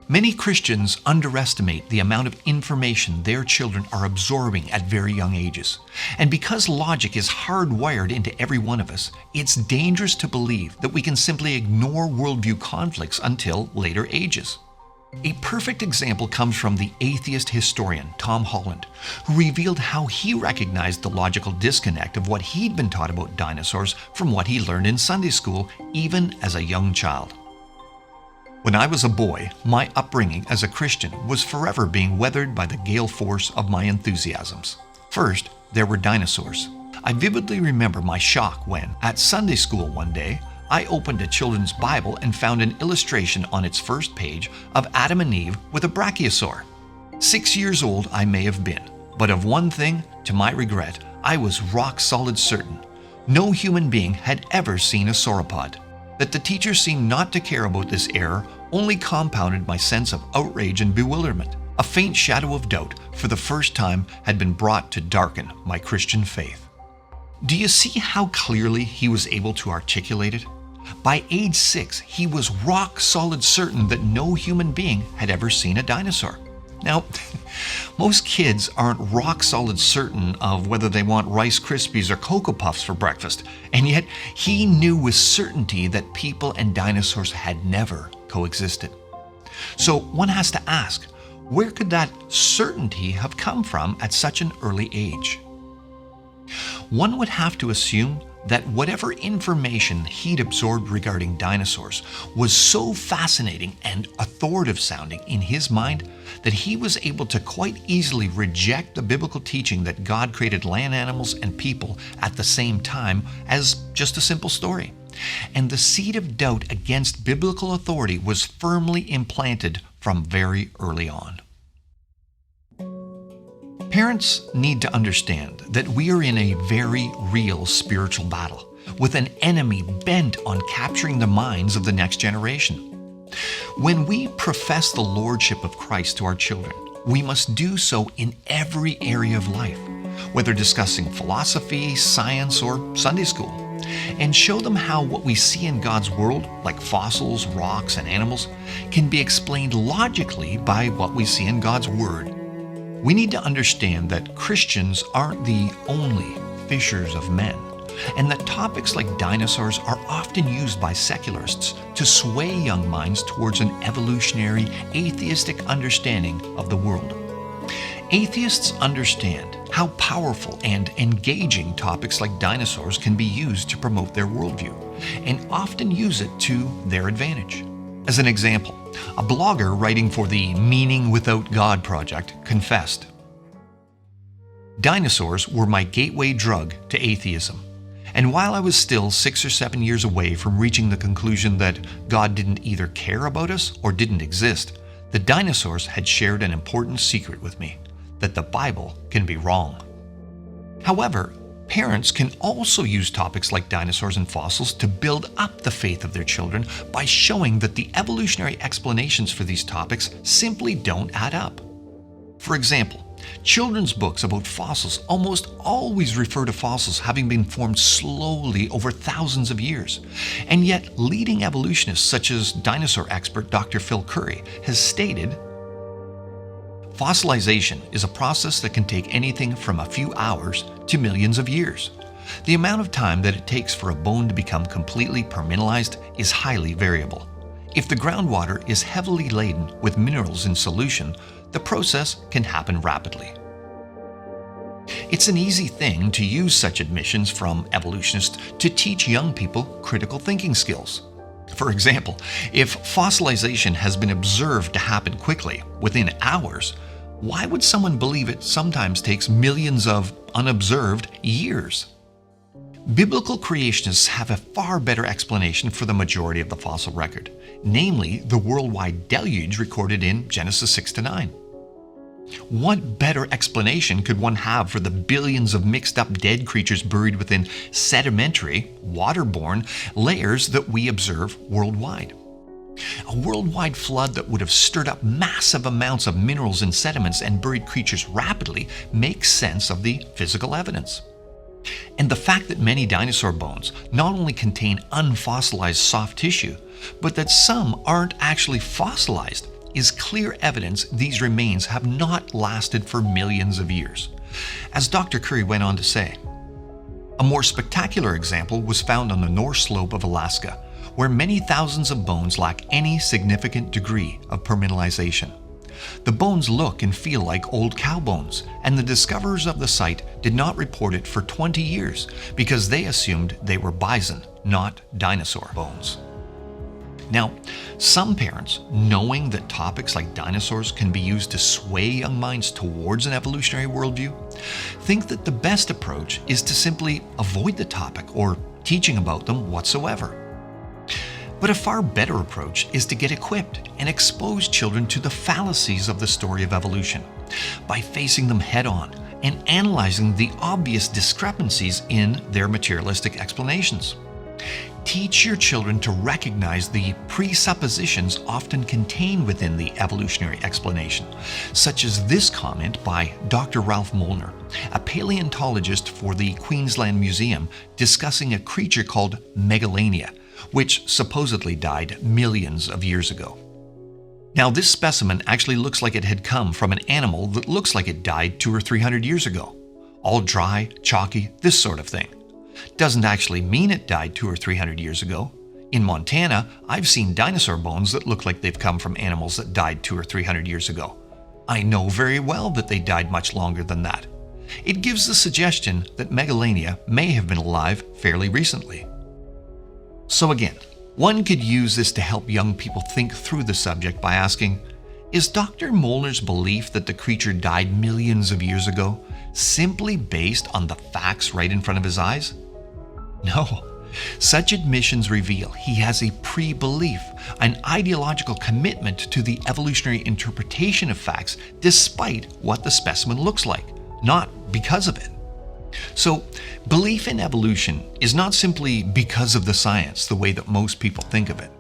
Many Christians underestimate the amount of information their children are absorbing at very young ages. And because logic is hardwired into every one of us, it's dangerous to believe that we can simply ignore worldview conflicts until later ages. A perfect example comes from the atheist historian Tom Holland, who revealed how he recognized the logical disconnect of what he'd been taught about dinosaurs from what he learned in Sunday school, even as a young child. When I was a boy, my upbringing as a Christian was forever being weathered by the gale force of my enthusiasms. First, there were dinosaurs. I vividly remember my shock when, at Sunday school one day, I opened a children's Bible and found an illustration on its first page of Adam and Eve with a brachiosaur. 6 years old I may have been, but of one thing, to my regret, I was rock solid certain. No human being had ever seen a sauropod. That the teacher seemed not to care about this error only compounded my sense of outrage and bewilderment. A faint shadow of doubt, for the first time, had been brought to darken my Christian faith. Do you see how clearly he was able to articulate it? By age 6, he was rock solid certain that no human being had ever seen a dinosaur. Now, most kids aren't rock solid certain of whether they want Rice Krispies or Cocoa Puffs for breakfast, and yet he knew with certainty that people and dinosaurs had never coexisted. So one has to ask, where could that certainty have come from at such an early age? One would have to assume that whatever information he'd absorbed regarding dinosaurs was so fascinating and authoritative sounding in his mind that he was able to quite easily reject the biblical teaching that God created land animals and people at the same time as just a simple story. And the seed of doubt against biblical authority was firmly implanted from very early on. Parents need to understand that we are in a very real spiritual battle with an enemy bent on capturing the minds of the next generation. When we profess the lordship of Christ to our children, we must do so in every area of life, whether discussing philosophy, science, or Sunday school, and show them how what we see in God's world, like fossils, rocks, and animals, can be explained logically by what we see in God's Word. We need to understand that Christians aren't the only fishers of men, and that topics like dinosaurs are often used by secularists to sway young minds towards an evolutionary, atheistic understanding of the world. Atheists understand how powerful and engaging topics like dinosaurs can be used to promote their worldview, and often use it to their advantage. As an example, a blogger writing for the Meaning Without God project confessed, "Dinosaurs were my gateway drug to atheism. And while I was still 6 or 7 years away from reaching the conclusion that God didn't either care about us or didn't exist, the dinosaurs had shared an important secret with me, that the Bible can be wrong." However, parents can also use topics like dinosaurs and fossils to build up the faith of their children by showing that the evolutionary explanations for these topics simply don't add up. For example, children's books about fossils almost always refer to fossils having been formed slowly over thousands of years, and yet leading evolutionists such as dinosaur expert Dr. Phil Currie has stated, "Fossilization is a process that can take anything from a few hours to millions of years. The amount of time that it takes for a bone to become completely permineralized is highly variable. If the groundwater is heavily laden with minerals in solution, the process can happen rapidly." It's an easy thing to use such admissions from evolutionists to teach young people critical thinking skills. For example, if fossilization has been observed to happen quickly, within hours, why would someone believe it sometimes takes millions of unobserved years? Biblical creationists have a far better explanation for the majority of the fossil record, namely the worldwide deluge recorded in Genesis 6-9. What better explanation could one have for the billions of mixed-up dead creatures buried within sedimentary, waterborne layers that we observe worldwide? A worldwide flood that would have stirred up massive amounts of minerals and sediments and buried creatures rapidly makes sense of the physical evidence. And the fact that many dinosaur bones not only contain unfossilized soft tissue, but that some aren't actually fossilized, is clear evidence these remains have not lasted for millions of years. As Dr. Curry went on to say, a more spectacular example was found on the North Slope of Alaska, where many thousands of bones lack any significant degree of permineralization. The bones look and feel like old cow bones, and the discoverers of the site did not report it for 20 years because they assumed they were bison, not dinosaur bones. Now, some parents, knowing that topics like dinosaurs can be used to sway young minds towards an evolutionary worldview, think that the best approach is to simply avoid the topic or teaching about them whatsoever. But a far better approach is to get equipped and expose children to the fallacies of the story of evolution by facing them head on and analyzing the obvious discrepancies in their materialistic explanations. Teach your children to recognize the presuppositions often contained within the evolutionary explanation, such as this comment by Dr. Ralph Molnar, a paleontologist for the Queensland Museum, discussing a creature called megalania, which supposedly died millions of years ago. Now, this specimen actually looks like it had come from an animal that looks like it died 200 or 300 years ago. All dry, chalky, this sort of thing. Doesn't actually mean it died 200 or 300 years ago. In Montana, I've seen dinosaur bones that look like they've come from animals that died 200 or 300 years ago. I know very well that they died much longer than that. It gives the suggestion that megalania may have been alive fairly recently. So again, one could use this to help young people think through the subject by asking, is Dr. Molnar's belief that the creature died millions of years ago simply based on the facts right in front of his eyes? No. Such admissions reveal he has a pre-belief, an ideological commitment to the evolutionary interpretation of facts despite what the specimen looks like, not because of it. So, belief in evolution is not simply because of the science the way that most people think of it.